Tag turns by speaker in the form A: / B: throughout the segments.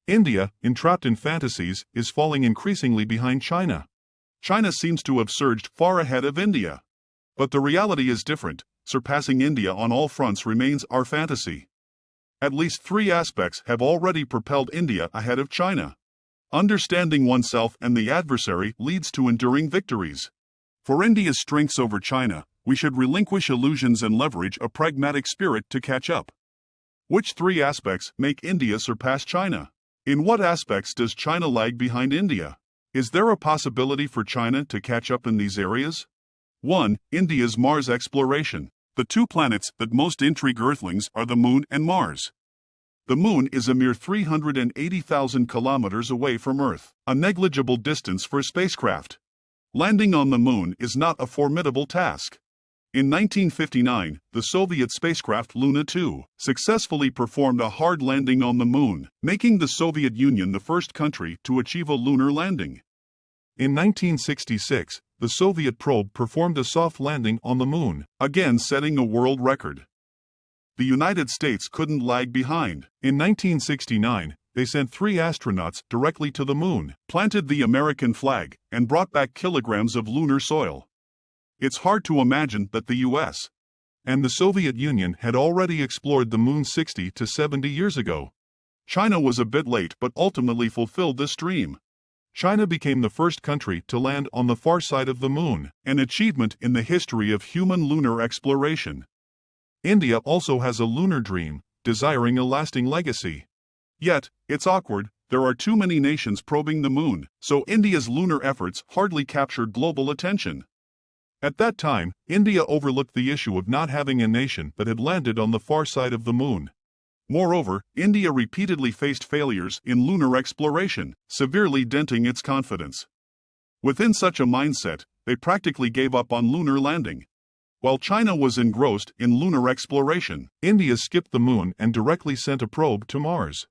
A: India, entrapped in fantasies, is falling increasingly behind China. China seems to have surged far ahead of India. But the reality is different. Surpassing India on all fronts remains our fantasy. At least three aspects have already propelled India ahead of China. Understanding oneself and the adversary leads to enduring victories. For India's strengths over China, we should relinquish illusions and leverage a pragmatic spirit to catch up. Which three aspects make India surpass China? In what aspects does China lag behind India? Is there a possibility for China to catch up in these areas? 1. India's Mars exploration. The two planets that most intrigue Earthlings are the Moon and Mars. The Moon is a mere 380,000 kilometers away from Earth, a negligible distance for a spacecraft. Landing on the Moon is not a formidable task. In 1959, the Soviet spacecraft Luna 2 successfully performed a hard landing on the Moon, making the Soviet Union the first country to achieve a lunar landing. In 1966, the Soviet probe performed a soft landing on the Moon, again setting a world record. The United States couldn't lag behind. In 1969, they sent 3 astronauts directly to the Moon, planted the American flag, and brought back kilograms of lunar soil. It's hard to imagine that the US and the Soviet Union had already explored the Moon 60 to 70 years ago. China was a bit late but ultimately fulfilled this dream. China became the first country to land on the far side of the Moon, an achievement in the history of human lunar exploration. India also has a lunar dream, desiring a lasting legacy. Yet, it's awkward, there are too many nations probing the Moon, so India's lunar efforts hardly captured global attention. At that time, India overlooked the issue of not having a nation that had landed on the far side of the Moon. Moreover, India repeatedly faced failures in lunar exploration, severely denting its confidence. Within such a mindset, they practically gave up on lunar landing. While China was engrossed in lunar exploration, India skipped the Moon and directly sent a probe to Mars.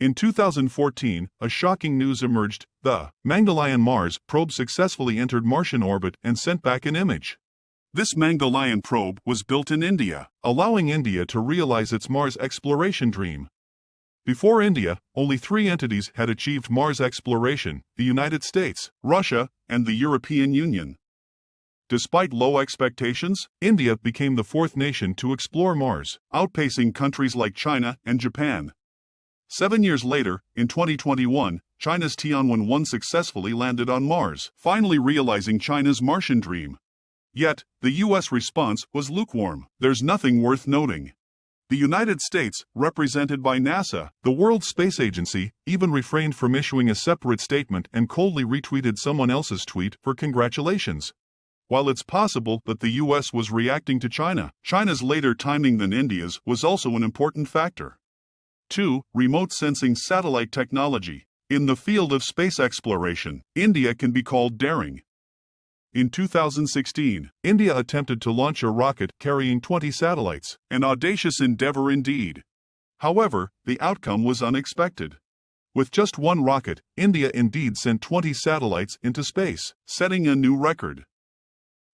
A: In 2014, a shocking news emerged: the Mangalyaan Mars probe successfully entered Martian orbit and sent back an image. This Mangalyaan probe was built in India, allowing India to realize its Mars exploration dream. Before India, only 3 entities had achieved Mars exploration: the United States, Russia, and the European Union. Despite low expectations, India became the 4th nation to explore Mars, outpacing countries like China and Japan. 7 years later, in 2021, China's Tianwen-1 successfully landed on Mars, finally realizing China's Martian dream. Yet, the US response was lukewarm. There's nothing worth noting. The United States, represented by NASA, the World Space Agency, even refrained from issuing a separate statement and coldly retweeted someone else's tweet for congratulations. While it's possible that the US was reacting to China, China's later timing than India's was also an important factor. 2. Remote sensing satellite technology. In the field of space exploration, India can be called daring. In 2016, India attempted to launch a rocket carrying 20 satellites, an audacious endeavor indeed. However, the outcome was unexpected. With just one rocket, India indeed sent 20 satellites into space, setting a new record.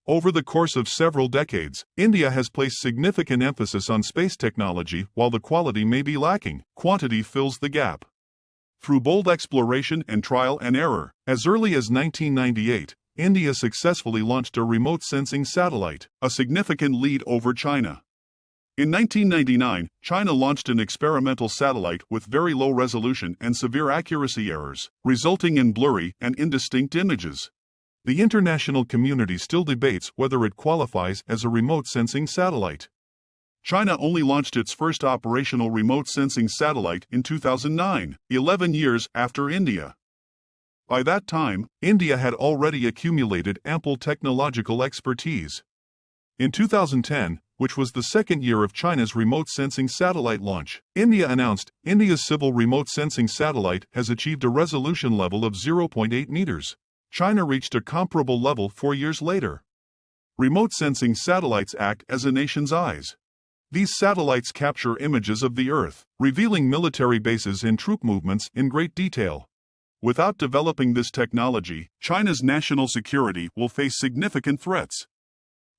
A: Over the course of several decades, India has placed significant emphasis on space technology. While the quality may be lacking, quantity fills the gap. Through bold exploration and trial and error, as early as 1998, India successfully launched a remote sensing satellite, a significant lead over China. In 1999, China launched an experimental satellite with very low resolution and severe accuracy errors, resulting in blurry and indistinct images. The international community still debates whether it qualifies as a remote sensing satellite. China only launched its first operational remote sensing satellite in 2009, 11 years after India. By that time, India had already accumulated ample technological expertise. In 2010, which was the second year of China's remote sensing satellite launch, India announced India's civil remote sensing satellite has achieved a resolution level of 0.8 meters. China reached a comparable level 4 years later. Remote sensing satellites act as a nation's eyes. These satellites capture images of the Earth, revealing military bases and troop movements in great detail. Without developing this technology, China's national security will face significant threats.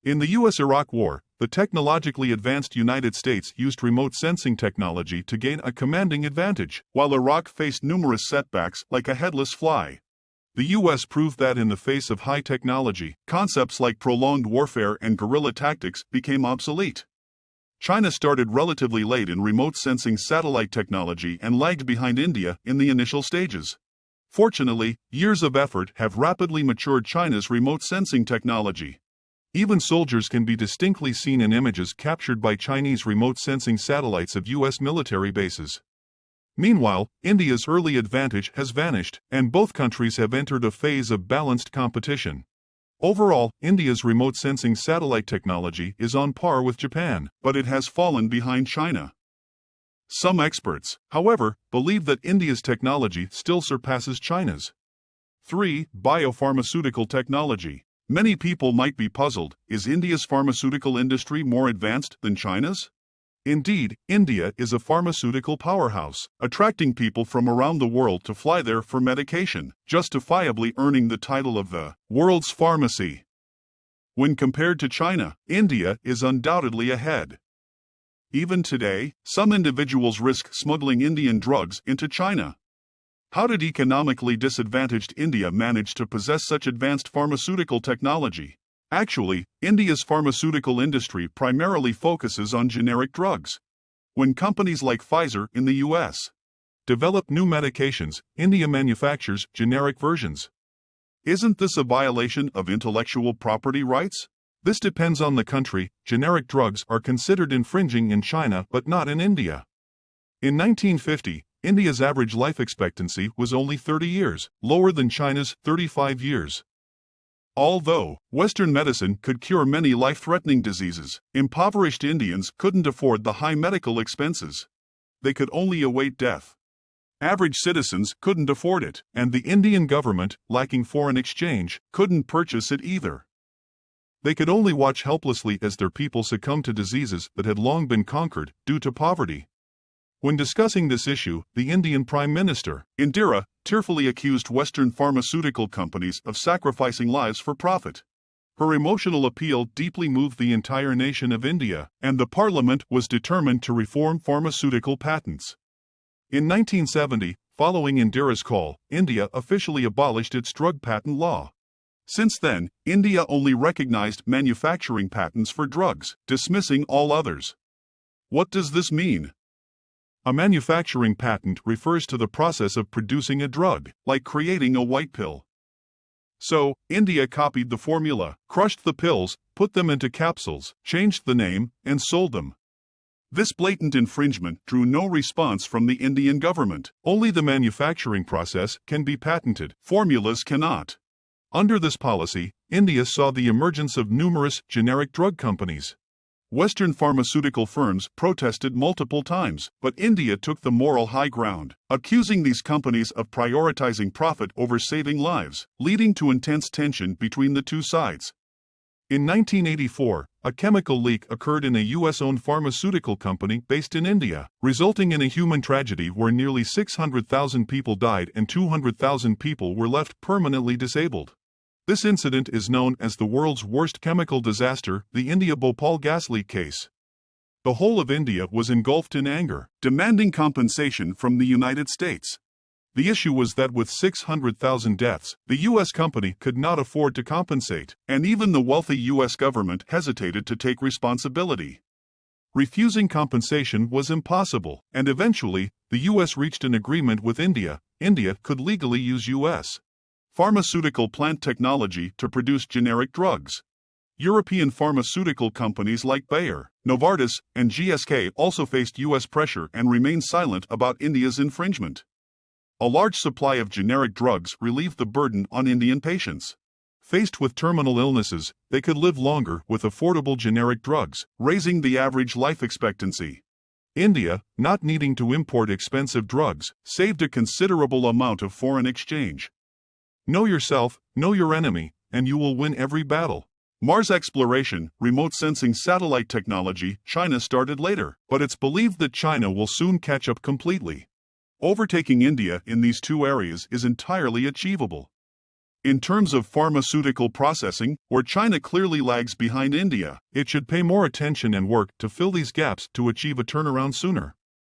A: In the US-Iraq War, the technologically advanced United States used remote sensing technology to gain a commanding advantage, while Iraq faced numerous setbacks like a headless fly. The US proved that in the face of high technology, concepts like prolonged warfare and guerrilla tactics became obsolete. China started relatively late in remote sensing satellite technology and lagged behind India in the initial stages. Fortunately, years of effort have rapidly matured China's remote sensing technology. Even soldiers can be distinctly seen in images captured by Chinese remote sensing satellites of US military bases. Meanwhile, India's early advantage has vanished, and both countries have entered a phase of balanced competition. Overall, India's remote sensing satellite technology is on par with Japan, but it has fallen behind China. Some experts, however, believe that India's technology still surpasses China's. 3. Biopharmaceutical technology. Many people might be puzzled, is India's pharmaceutical industry more advanced than China's? Indeed, India is a pharmaceutical powerhouse, attracting people from around the world to fly there for medication, justifiably earning the title of the world's pharmacy. When compared to China, India is undoubtedly ahead. Even today, some individuals risk smuggling Indian drugs into China. How did economically disadvantaged India manage to possess such advanced pharmaceutical technology? Actually, India's pharmaceutical industry primarily focuses on generic drugs. When companies like Pfizer in the US develop new medications, India manufactures generic versions. Isn't this a violation of intellectual property rights? This depends on the country. Generic drugs are considered infringing in China but not in India. In 1950, India's average life expectancy was only 30 years, lower than China's 35 years. Although Western medicine could cure many life-threatening diseases, impoverished Indians couldn't afford the high medical expenses. They could only await death. Average citizens couldn't afford it, and the Indian government, lacking foreign exchange, couldn't purchase it either. They could only watch helplessly as their people succumbed to diseases that had long been conquered due to poverty. When discussing this issue, the Indian Prime Minister, Indira, tearfully accused Western pharmaceutical companies of sacrificing lives for profit. Her emotional appeal deeply moved the entire nation of India, and the parliament was determined to reform pharmaceutical patents. In 1970, following Indira's call, India officially abolished its drug patent law. Since then, India only recognized manufacturing patents for drugs, dismissing all others. What does this mean? A manufacturing patent refers to the process of producing a drug, like creating a white pill. So, India copied the formula, crushed the pills, put them into capsules, changed the name, and sold them. This blatant infringement drew no response from the Indian government. Only the manufacturing process can be patented, formulas cannot. Under this policy, India saw the emergence of numerous generic drug companies. Western pharmaceutical firms protested multiple times, but India took the moral high ground, accusing these companies of prioritizing profit over saving lives, leading to intense tension between the two sides. In 1984, a chemical leak occurred in a US-owned pharmaceutical company based in India, resulting in a human tragedy where nearly 600,000 people died and 200,000 people were left permanently disabled. This incident is known as the world's worst chemical disaster, the India Bhopal gas leak case. The whole of India was engulfed in anger, demanding compensation from the United States. The issue was that with 600,000 deaths, the U.S. company could not afford to compensate, and even the wealthy U.S. government hesitated to take responsibility. Refusing compensation was impossible, and eventually, the U.S. reached an agreement with India. India could legally use U.S. pharmaceutical plant technology to produce generic drugs. European pharmaceutical companies like Bayer, Novartis, and GSK also faced U.S. pressure and remained silent about India's infringement. A large supply of generic drugs relieved the burden on Indian patients. Faced with terminal illnesses, they could live longer with affordable generic drugs, raising the average life expectancy. India, not needing to import expensive drugs, saved a considerable amount of foreign exchange. Know yourself, know your enemy, and you will win every battle. Mars exploration, remote sensing satellite technology, China started later, but it's believed that China will soon catch up completely. Overtaking India in these two areas is entirely achievable. In terms of pharmaceutical processing, where China clearly lags behind India, it should pay more attention and work to fill these gaps to achieve a turnaround sooner.